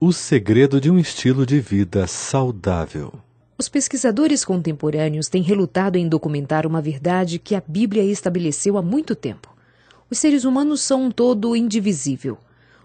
O segredo de um estilo de vida saudável. Os pesquisadores contemporâneos têm relutado em documentar uma verdade que a Bíblia estabeleceu há muito tempo. Os seres humanos são um todo indivisível.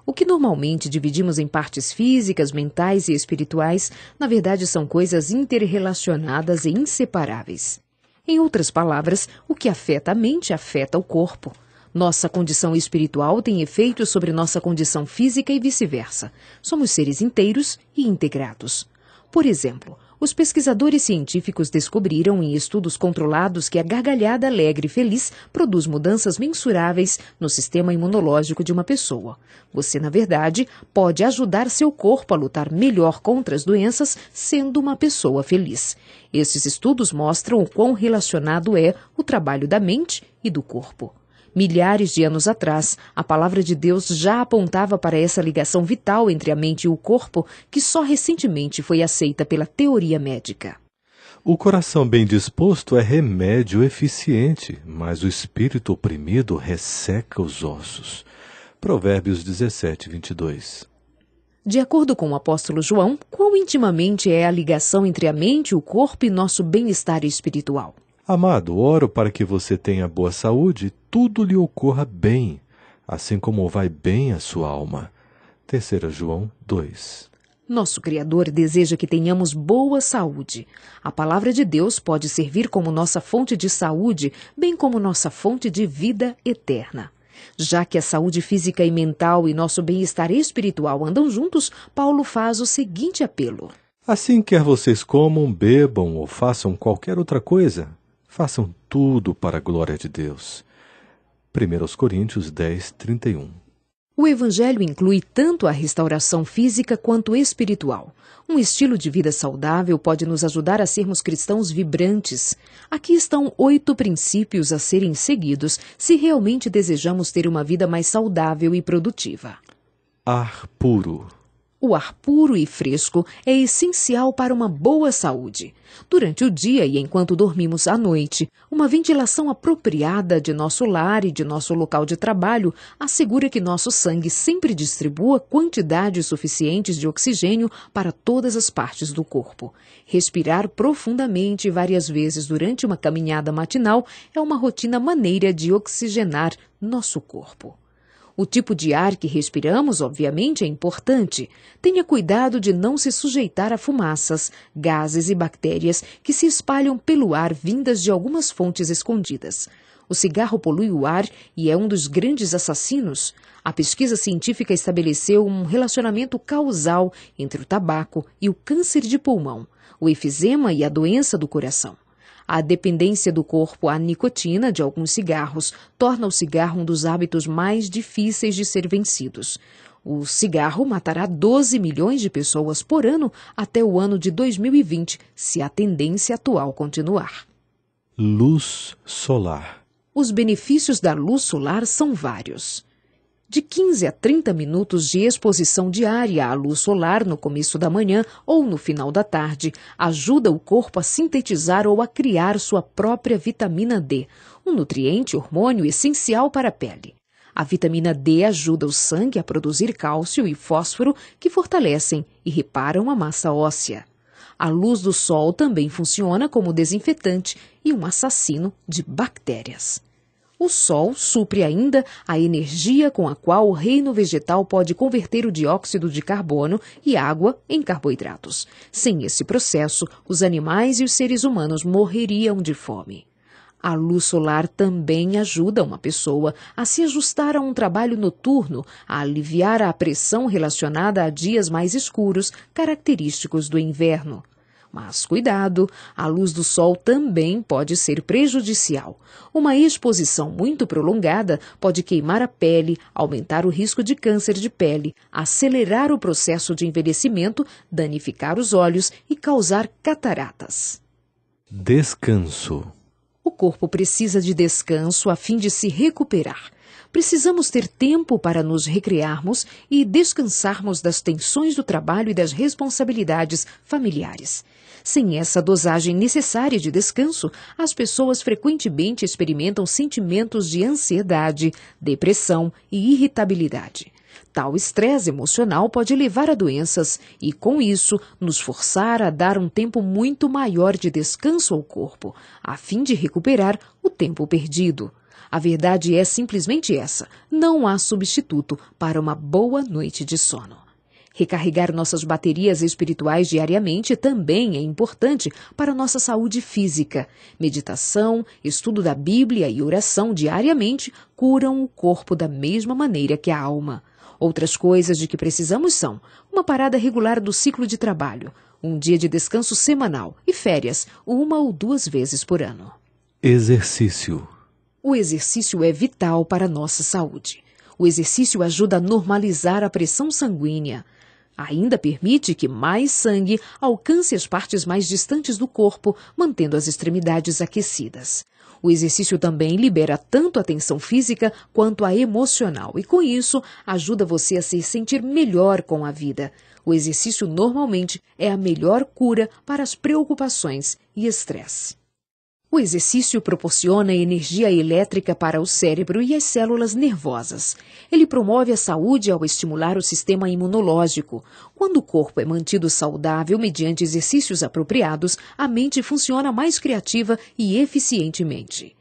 O que normalmente dividimos em partes físicas, mentais e espirituais, na verdade são coisas interrelacionadas e inseparáveis. Em outras palavras, o que afeta a mente afeta o corpo. Nossa condição espiritual tem efeitos sobre nossa condição física e vice-versa. Somos seres inteiros e integrados. Por exemplo, os pesquisadores científicos descobriram em estudos controlados que a gargalhada alegre e feliz produz mudanças mensuráveis no sistema imunológico de uma pessoa. Você, na verdade, pode ajudar seu corpo a lutar melhor contra as doenças sendo uma pessoa feliz. Esses estudos mostram o quão relacionado é o trabalho da mente e do corpo. Milhares de anos atrás, a palavra de Deus já apontava para essa ligação vital entre a mente e o corpo, que só recentemente foi aceita pela teoria médica. O coração bem disposto é remédio eficiente, mas o espírito oprimido resseca os ossos. Provérbios 17, 22. De acordo com o apóstolo João, quão intimamente é a ligação entre a mente, o corpo e nosso bem-estar espiritual? Amado, oro para que você tenha boa saúde e tudo lhe ocorra bem, assim como vai bem a sua alma. 3 João 2. Nosso Criador deseja que tenhamos boa saúde. A palavra de Deus pode servir como nossa fonte de saúde, bem como nossa fonte de vida eterna. Já que a saúde física e mental e nosso bem-estar espiritual andam juntos, Paulo faz o seguinte apelo. Assim, quer vocês comam, bebam ou façam qualquer outra coisa, façam tudo para a glória de Deus. 1 Coríntios 10, 31. O Evangelho inclui tanto a restauração física quanto espiritual. Um estilo de vida saudável pode nos ajudar a sermos cristãos vibrantes. Aqui estão 8 princípios a serem seguidos se realmente desejamos ter uma vida mais saudável e produtiva. Ar puro. O ar puro e fresco é essencial para uma boa saúde. Durante o dia e enquanto dormimos à noite, uma ventilação apropriada de nosso lar e de nosso local de trabalho assegura que nosso sangue sempre distribua quantidades suficientes de oxigênio para todas as partes do corpo. Respirar profundamente várias vezes durante uma caminhada matinal é uma rotina maneira de oxigenar nosso corpo. O tipo de ar que respiramos, obviamente, é importante. Tenha cuidado de não se sujeitar a fumaças, gases e bactérias que se espalham pelo ar vindas de algumas fontes escondidas. O cigarro polui o ar e é um dos grandes assassinos. A pesquisa científica estabeleceu um relacionamento causal entre o tabaco e o câncer de pulmão, o efizema e a doença do coração. A dependência do corpo à nicotina de alguns cigarros torna o cigarro um dos hábitos mais difíceis de ser vencidos. O cigarro matará 12 milhões de pessoas por ano até o ano de 2020, se a tendência atual continuar. Luz solar. Os benefícios da luz solar são vários. De 15 a 30 minutos de exposição diária à luz solar no começo da manhã ou no final da tarde ajuda o corpo a sintetizar ou a criar sua própria vitamina D, um nutriente hormônio essencial para a pele. A vitamina D ajuda o sangue a produzir cálcio e fósforo que fortalecem e reparam a massa óssea. A luz do sol também funciona como desinfetante e um assassino de bactérias. O sol supre ainda a energia com a qual o reino vegetal pode converter o dióxido de carbono e água em carboidratos. Sem esse processo, os animais e os seres humanos morreriam de fome. A luz solar também ajuda uma pessoa a se ajustar a um trabalho noturno, a aliviar a pressão relacionada a dias mais escuros, característicos do inverno. Mas cuidado, a luz do sol também pode ser prejudicial. Uma exposição muito prolongada pode queimar a pele, aumentar o risco de câncer de pele, acelerar o processo de envelhecimento, danificar os olhos e causar cataratas. Descanso. O corpo precisa de descanso a fim de se recuperar. Precisamos ter tempo para nos recrearmos e descansarmos das tensões do trabalho e das responsabilidades familiares. Sem essa dosagem necessária de descanso, as pessoas frequentemente experimentam sentimentos de ansiedade, depressão e irritabilidade. Tal estresse emocional pode levar a doenças e, com isso, nos forçar a dar um tempo muito maior de descanso ao corpo, a fim de recuperar o tempo perdido. A verdade é simplesmente essa: não há substituto para uma boa noite de sono. Recarregar nossas baterias espirituais diariamente também é importante para nossa saúde física. Meditação, estudo da Bíblia e oração diariamente curam o corpo da mesma maneira que a alma. Outras coisas de que precisamos são uma parada regular do ciclo de trabalho, um dia de descanso semanal e férias, 1 ou 2 vezes por ano. Exercício. O exercício é vital para a nossa saúde. O exercício ajuda a normalizar a pressão sanguínea. Ainda permite que mais sangue alcance as partes mais distantes do corpo, mantendo as extremidades aquecidas. O exercício também libera tanto a tensão física quanto a emocional e, com isso, ajuda você a se sentir melhor com a vida. O exercício normalmente é a melhor cura para as preocupações e estresse. O exercício proporciona energia elétrica para o cérebro e as células nervosas. Ele promove a saúde ao estimular o sistema imunológico. Quando o corpo é mantido saudável mediante exercícios apropriados, a mente funciona mais criativa e eficientemente.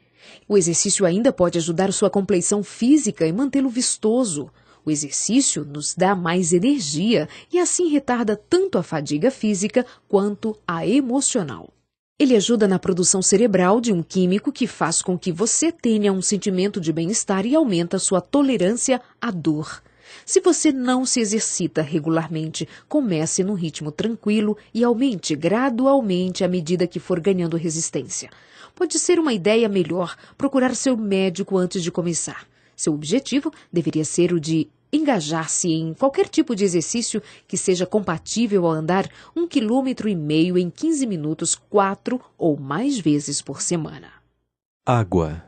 O exercício ainda pode ajudar sua compleição física e mantê-lo vistoso. O exercício nos dá mais energia e assim retarda tanto a fadiga física quanto a emocional. Ele ajuda na produção cerebral de um químico que faz com que você tenha um sentimento de bem-estar e aumenta sua tolerância à dor. Se você não se exercita regularmente, comece num ritmo tranquilo e aumente gradualmente à medida que for ganhando resistência. Pode ser uma ideia melhor procurar seu médico antes de começar. Seu objetivo deveria ser o de engajar-se em qualquer tipo de exercício que seja compatível a andar 1,5 km em 15 minutos 4 ou mais vezes por semana. Água.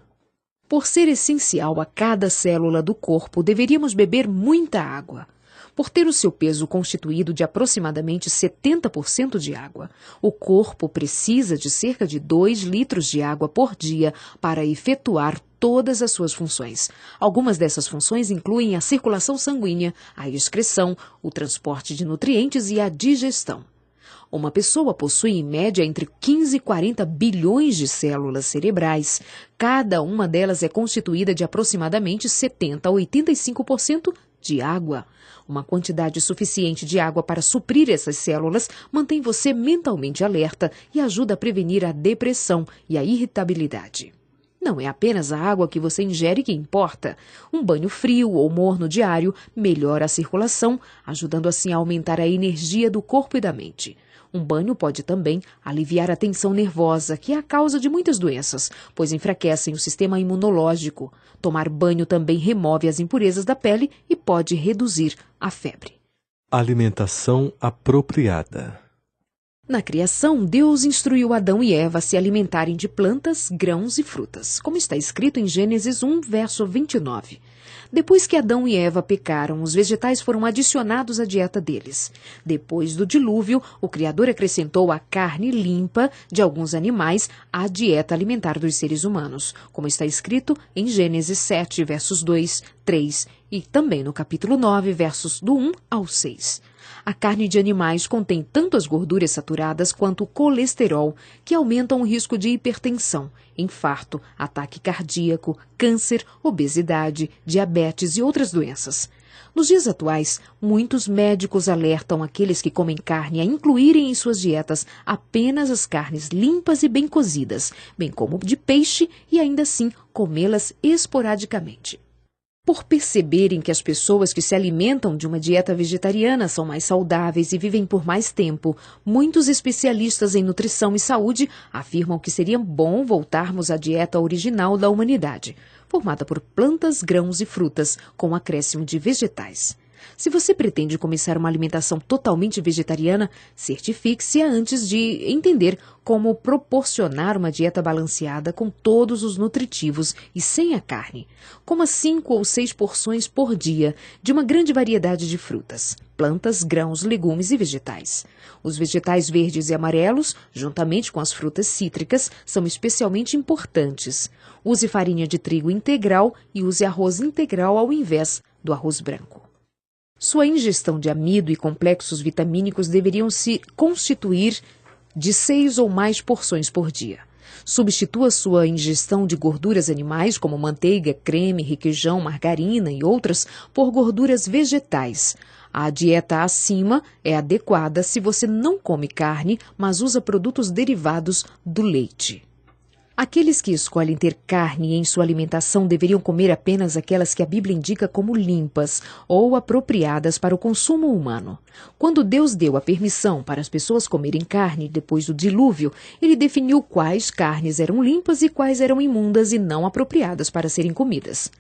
Por ser essencial a cada célula do corpo, deveríamos beber muita água. Por ter o seu peso constituído de aproximadamente 70% de água, o corpo precisa de cerca de 2 litros de água por dia para efetuar todas as suas funções. Algumas dessas funções incluem a circulação sanguínea, a excreção, o transporte de nutrientes e a digestão. Uma pessoa possui em média entre 15 e 40 bilhões de células cerebrais. Cada uma delas é constituída de aproximadamente 70 a 85% de água. Uma quantidade suficiente de água para suprir essas células mantém você mentalmente alerta e ajuda a prevenir a depressão e a irritabilidade. Não é apenas a água que você ingere que importa. Um banho frio ou morno diário melhora a circulação, ajudando assim a aumentar a energia do corpo e da mente. Um banho pode também aliviar a tensão nervosa, que é a causa de muitas doenças, pois enfraquecem o sistema imunológico. Tomar banho também remove as impurezas da pele e pode reduzir a febre. Alimentação apropriada. Na criação, Deus instruiu Adão e Eva a se alimentarem de plantas, grãos e frutas, como está escrito em Gênesis 1, verso 29. Depois que Adão e Eva pecaram, os vegetais foram adicionados à dieta deles. Depois do dilúvio, o Criador acrescentou a carne limpa de alguns animais à dieta alimentar dos seres humanos, como está escrito em Gênesis 7, versos 2, 3 e também no capítulo 9, versos do 1 ao 6. A carne de animais contém tanto as gorduras saturadas quanto o colesterol, que aumentam o risco de hipertensão, infarto, ataque cardíaco, câncer, obesidade, diabetes e outras doenças. Nos dias atuais, muitos médicos alertam aqueles que comem carne a incluírem em suas dietas apenas as carnes limpas e bem cozidas, bem como de peixe e ainda assim comê-las esporadicamente. Por perceberem que as pessoas que se alimentam de uma dieta vegetariana são mais saudáveis e vivem por mais tempo, muitos especialistas em nutrição e saúde afirmam que seria bom voltarmos à dieta original da humanidade, formada por plantas, grãos e frutas, com acréscimo de vegetais. Se você pretende começar uma alimentação totalmente vegetariana, certifique-se antes de entender como proporcionar uma dieta balanceada com todos os nutritivos e sem a carne. Coma 5 ou 6 porções por dia de uma grande variedade de frutas, plantas, grãos, legumes e vegetais. Os vegetais verdes e amarelos, juntamente com as frutas cítricas, são especialmente importantes. Use farinha de trigo integral e use arroz integral ao invés do arroz branco. Sua ingestão de amido e complexos vitamínicos deveriam se constituir de 6 ou mais porções por dia. Substitua sua ingestão de gorduras animais, como manteiga, creme, requeijão, margarina e outras, por gorduras vegetais. A dieta acima é adequada se você não come carne, mas usa produtos derivados do leite. Aqueles que escolhem ter carne em sua alimentação deveriam comer apenas aquelas que a Bíblia indica como limpas ou apropriadas para o consumo humano. Quando Deus deu a permissão para as pessoas comerem carne depois do dilúvio, ele definiu quais carnes eram limpas e quais eram imundas e não apropriadas para serem comidas.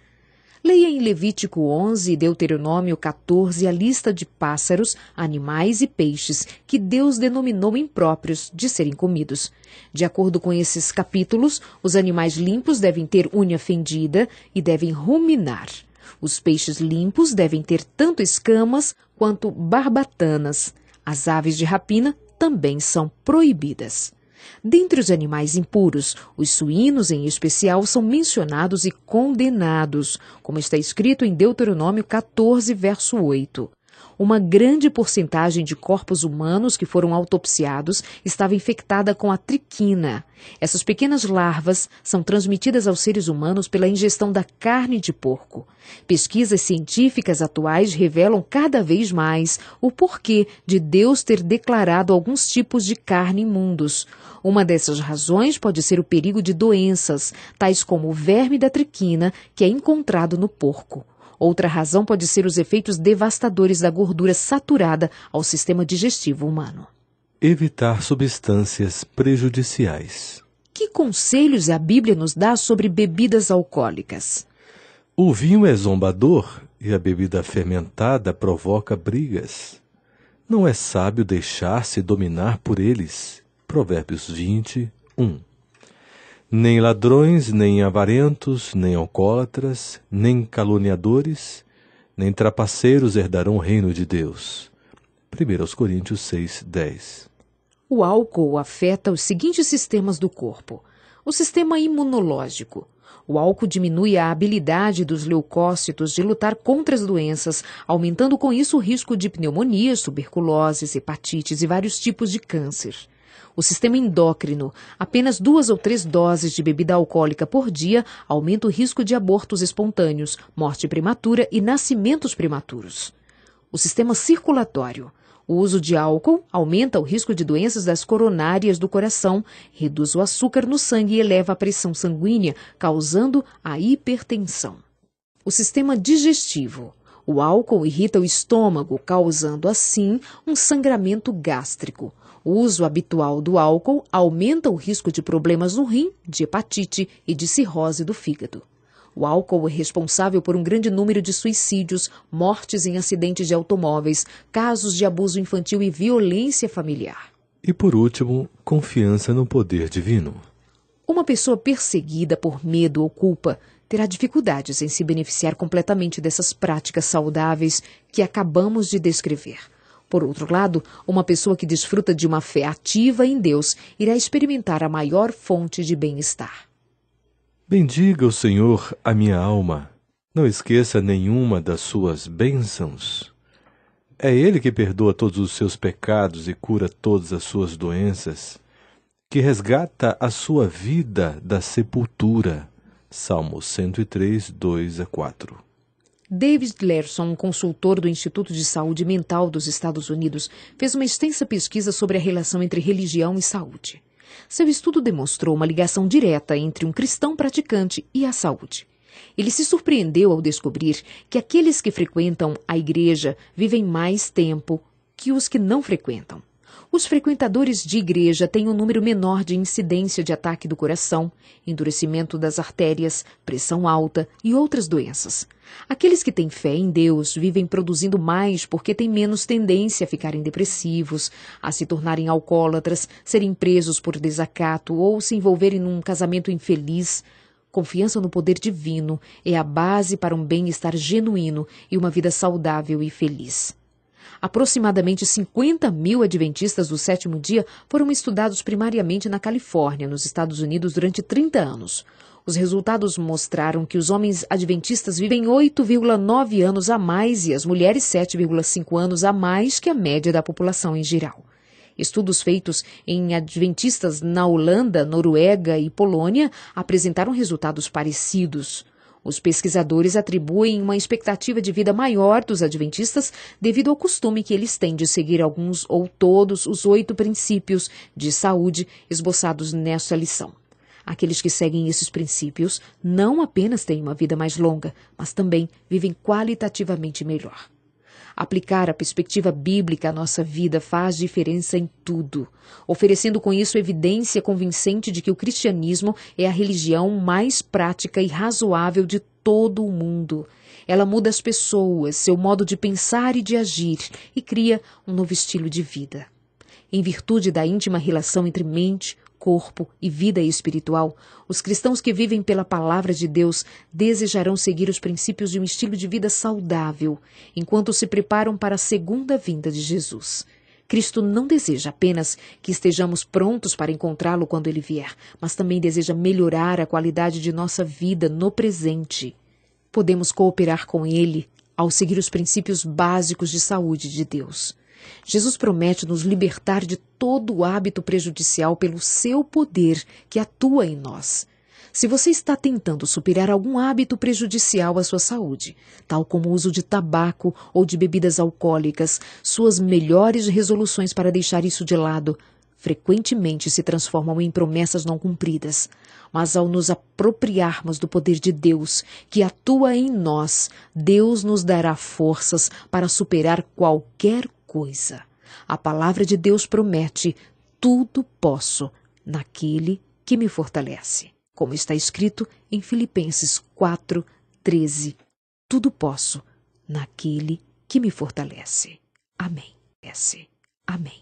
Leia em Levítico 11 e Deuteronômio 14 a lista de pássaros, animais e peixes que Deus denominou impróprios de serem comidos. De acordo com esses capítulos, os animais limpos devem ter unha fendida e devem ruminar. Os peixes limpos devem ter tanto escamas quanto barbatanas. As aves de rapina também são proibidas. Dentre os animais impuros, os suínos em especial são mencionados e condenados, como está escrito em Deuteronômio 14, verso 8. Uma grande porcentagem de corpos humanos que foram autopsiados estava infectada com a triquina. Essas pequenas larvas são transmitidas aos seres humanos pela ingestão da carne de porco. Pesquisas científicas atuais revelam cada vez mais o porquê de Deus ter declarado alguns tipos de carne imundos. Uma dessas razões pode ser o perigo de doenças, tais como o verme da triquina, que é encontrado no porco. Outra razão pode ser os efeitos devastadores da gordura saturada ao sistema digestivo humano. Evitar substâncias prejudiciais. Que conselhos a Bíblia nos dá sobre bebidas alcoólicas? O vinho é zombador e a bebida fermentada provoca brigas. Não é sábio deixar-se dominar por eles. Provérbios 20, 1. Nem ladrões, nem avarentos, nem alcoólatras, nem caluniadores, nem trapaceiros herdarão o reino de Deus. 1 Coríntios 6, 10. O álcool afeta os seguintes sistemas do corpo. O sistema imunológico. O álcool diminui a habilidade dos leucócitos de lutar contra as doenças, aumentando com isso o risco de pneumonias, tuberculoses, hepatites e vários tipos de câncer. O sistema endócrino. Apenas 2 ou 3 doses de bebida alcoólica por dia aumenta o risco de abortos espontâneos, morte prematura e nascimentos prematuros. O sistema circulatório. O uso de álcool aumenta o risco de doenças das coronárias do coração, reduz o açúcar no sangue e eleva a pressão sanguínea, causando a hipertensão. O sistema digestivo. O álcool irrita o estômago, causando assim um sangramento gástrico. O uso habitual do álcool aumenta o risco de problemas no rim, de hepatite e de cirrose do fígado. O álcool é responsável por um grande número de suicídios, mortes em acidentes de automóveis, casos de abuso infantil e violência familiar. E por último, confiança no poder divino. Uma pessoa perseguida por medo ou culpa terá dificuldades em se beneficiar completamente dessas práticas saudáveis que acabamos de descrever. Por outro lado, uma pessoa que desfruta de uma fé ativa em Deus irá experimentar a maior fonte de bem-estar. Bendiga o Senhor a minha alma. Não esqueça nenhuma das suas bênçãos. É Ele que perdoa todos os seus pecados e cura todas as suas doenças, que resgata a sua vida da sepultura. Salmo 103, 2-4. David Lerson, consultor do Instituto de Saúde Mental dos Estados Unidos, fez uma extensa pesquisa sobre a relação entre religião e saúde. Seu estudo demonstrou uma ligação direta entre um cristão praticante e a saúde. Ele se surpreendeu ao descobrir que aqueles que frequentam a igreja vivem mais tempo que os que não frequentam. Os frequentadores de igreja têm um número menor de incidência de ataque do coração, endurecimento das artérias, pressão alta e outras doenças. Aqueles que têm fé em Deus vivem produzindo mais porque têm menos tendência a ficarem depressivos, a se tornarem alcoólatras, serem presos por desacato ou se envolverem num casamento infeliz. Confiança no poder divino é a base para um bem-estar genuíno e uma vida saudável e feliz. Aproximadamente 50 mil adventistas do sétimo dia foram estudados primariamente na Califórnia, nos Estados Unidos, durante 30 anos. Os resultados mostraram que os homens adventistas vivem 8,9 anos a mais e as mulheres 7,5 anos a mais que a média da população em geral. Estudos feitos em adventistas na Holanda, Noruega e Polônia apresentaram resultados parecidos. Os pesquisadores atribuem uma expectativa de vida maior dos adventistas devido ao costume que eles têm de seguir alguns ou todos os 8 princípios de saúde esboçados nesta lição. Aqueles que seguem esses princípios não apenas têm uma vida mais longa, mas também vivem qualitativamente melhor. Aplicar a perspectiva bíblica à nossa vida faz diferença em tudo, oferecendo com isso evidência convincente de que o cristianismo é a religião mais prática e razoável de todo o mundo. Ela muda as pessoas, seu modo de pensar e de agir, e cria um novo estilo de vida. Em virtude da íntima relação entre mente, corpo e vida espiritual, os cristãos que vivem pela palavra de Deus desejarão seguir os princípios de um estilo de vida saudável, enquanto se preparam para a segunda vinda de Jesus. Cristo não deseja apenas que estejamos prontos para encontrá-lo quando ele vier, mas também deseja melhorar a qualidade de nossa vida no presente. Podemos cooperar com ele ao seguir os princípios básicos de saúde de Deus. Jesus promete nos libertar de todo o hábito prejudicial pelo seu poder que atua em nós. Se você está tentando superar algum hábito prejudicial à sua saúde, tal como o uso de tabaco ou de bebidas alcoólicas, suas melhores resoluções para deixar isso de lado frequentemente se transformam em promessas não cumpridas. Mas ao nos apropriarmos do poder de Deus, que atua em nós, Deus nos dará forças para superar qualquer coisa. A palavra de Deus promete: tudo posso naquele que me fortalece. Como está escrito em Filipenses 4:13. Tudo posso naquele que me fortalece. Amém. Amém.